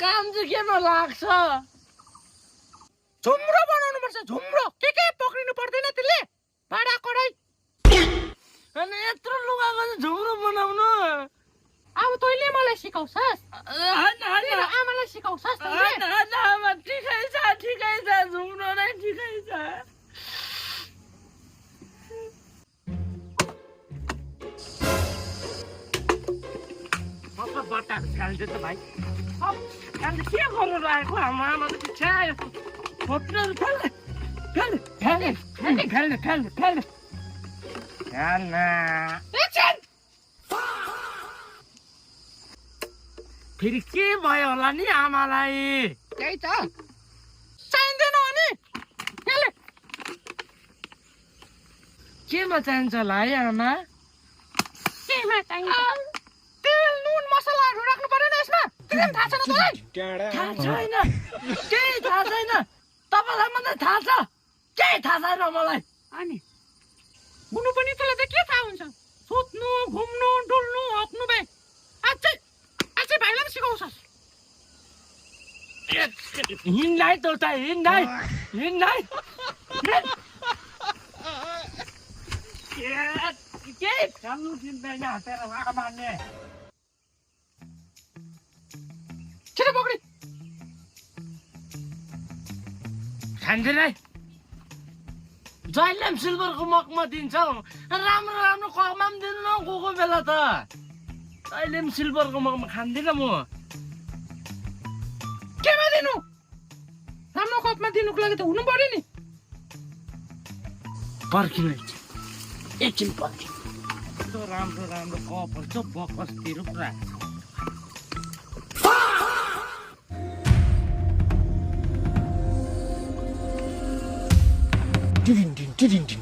काम चाहिँ केमा लाग्छ झुम्रो बनाउनु पर्छ झुम्रो के पक्रिनु पर्दैन त्यसले भाडा कराई अनि यत्रो लुगाको झुम्रो बनाउनु अब तैँले मलाई सिकाउँछस् आमालाई सिकाउँछस् ठिकै छ झुम्रो नै ठिकै छ बट्टाहरू फ्याल्दै त भाइ फ्याल्दै के गर्नु लागेको हाम्रो आमा त पिछ्यायो खोप्नुहरू फ्याल्ने फेरि के भयो होला नि आमालाई त्यही त चाहिँदैन अनि केमा चाहिन्छ होला है आमा केमा चाहिन्छ तेल नुन मसलाहरू राख्नु पर्दैन यसमा तिमीलाई थाहा छैन तँलाई थाहा छैन केही थाहा छैन तपाईँलाई मात्रै थाहा छ केही थाहा छैन मलाई अनि हुनु पनि तँलाई त के थाहा हुन्छ सुत्नु घुम्नु डुल्नु हप्नु भए अझै भाइलाई पनि सिकाउँछस् हिँड्दै त उता हिँड्दै केही खानु चिन्दैन तेरो आमाले छिटो पक्री खाँदैन जहिले पनि सिल्भरको मगमा दिन्छौ राम्रो कपमा पनि दिनु न कोही बेला त अहिले पनि सिल्भरको मगमा खाँदिनँ म केमा दिनु राम्रो कपमा दिनुको लागि त हुनु पर्यो नि पर्खिनु एकछिन पर्खिनु राम्रो कपहरू छ बकसतिर पुरा Ding ding ding ding ding.